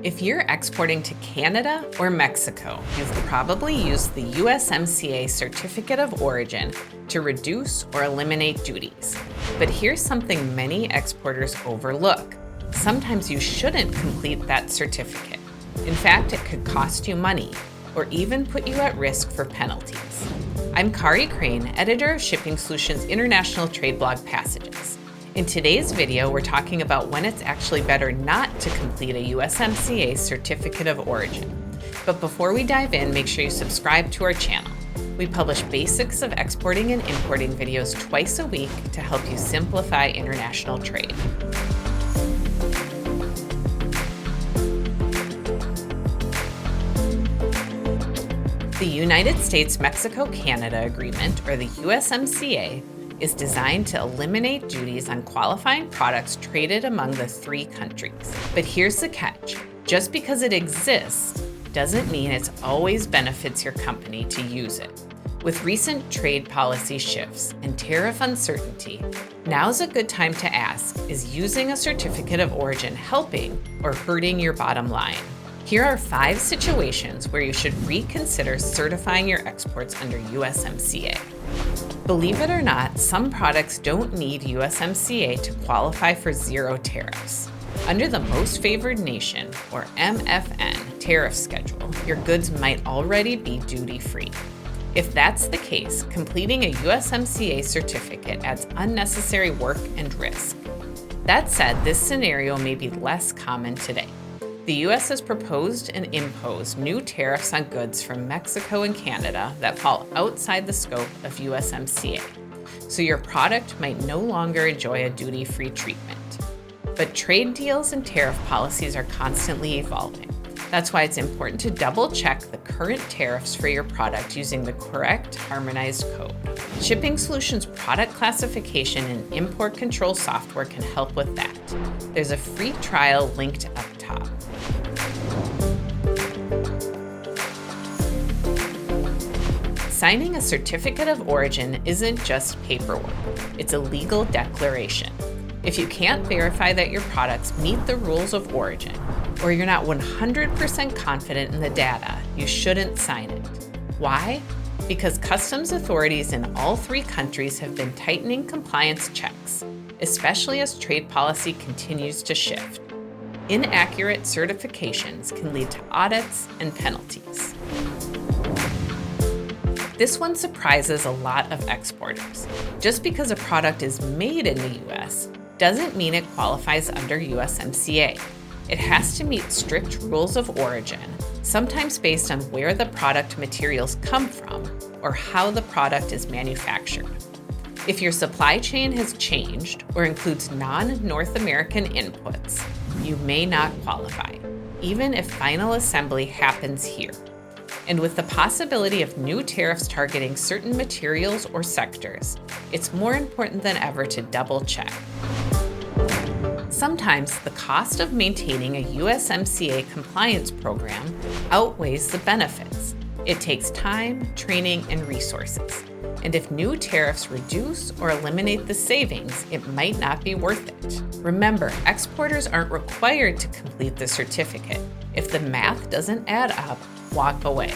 If you're exporting to Canada or Mexico, you've probably used the USMCA Certificate of Origin to reduce or eliminate duties. But here's something many exporters overlook. Sometimes you shouldn't complete that certificate. In fact, it could cost you money or even put you at risk for penalties. I'm Kari Crane, editor of Shipping Solutions' international trade blog Passages. In today's video, we're talking about when it's actually better not to complete a USMCA Certificate of Origin. But before we dive in, make sure you subscribe to our channel. We publish basics of exporting and importing videos twice a week to help you simplify international trade. The United States-Mexico-Canada Agreement, or the USMCA, is designed to eliminate duties on qualifying products traded among the three countries. But here's the catch. Just because it exists doesn't mean it always benefits your company to use it. With recent trade policy shifts and tariff uncertainty, now's a good time to ask, is using a certificate of origin helping or hurting your bottom line? Here are 5 situations where you should reconsider certifying your exports under USMCA. Believe it or not, some products don't need USMCA to qualify for zero tariffs. Under the Most Favored Nation, or MFN, tariff schedule, your goods might already be duty-free. If that's the case, completing a USMCA certificate adds unnecessary work and risk. That said, this scenario may be less common today. The U.S. has proposed and imposed new tariffs on goods from Mexico and Canada that fall outside the scope of USMCA, so your product might no longer enjoy a duty-free treatment. But trade deals and tariff policies are constantly evolving. That's why it's important to double-check the current tariffs for your product using the correct harmonized code. Shipping Solutions product classification and import control software can help with that. There's a free trial linked up top. Signing a certificate of origin isn't just paperwork, it's a legal declaration. If you can't verify that your products meet the rules of origin, or you're not 100% confident in the data, you shouldn't sign it. Why? Because customs authorities in all 3 countries have been tightening compliance checks, especially as trade policy continues to shift. Inaccurate certifications can lead to audits and penalties. This one surprises a lot of exporters. Just because a product is made in the U.S. doesn't mean it qualifies under USMCA. It has to meet strict rules of origin, sometimes based on where the product materials come from or how the product is manufactured. If your supply chain has changed or includes non-North American inputs, you may not qualify, even if final assembly happens here. And with the possibility of new tariffs targeting certain materials or sectors, it's more important than ever to double check. Sometimes the cost of maintaining a USMCA compliance program outweighs the benefits. It takes time, training, and resources. And if new tariffs reduce or eliminate the savings, it might not be worth it. Remember, exporters aren't required to complete the certificate. If the math doesn't add up, walk away.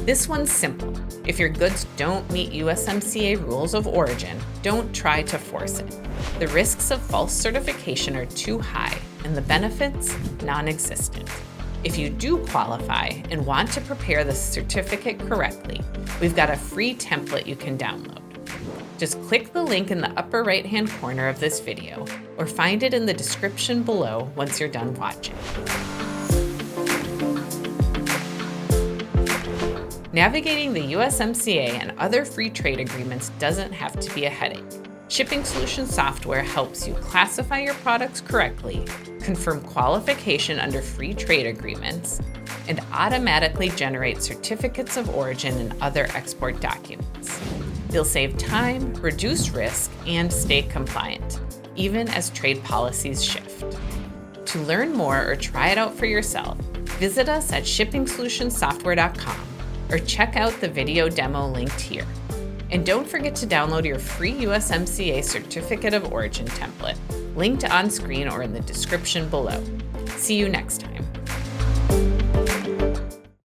This one's simple. If your goods don't meet USMCA rules of origin, don't try to force it. The risks of false certification are too high, and the benefits non-existent. If you do qualify and want to prepare the certificate correctly, we've got a free template you can download. Just click the link in the upper right-hand corner of this video, or find it in the description below once you're done watching. Navigating the USMCA and other free trade agreements doesn't have to be a headache. Shipping Solutions software helps you classify your products correctly, confirm qualification under free trade agreements, and automatically generate certificates of origin and other export documents. You'll save time, reduce risk, and stay compliant, even as trade policies shift. To learn more or try it out for yourself, visit us at shippingsolutionssoftware.com or check out the video demo linked here. And don't forget to download your free USMCA Certificate of Origin template, linked on screen or in the description below. See you next time.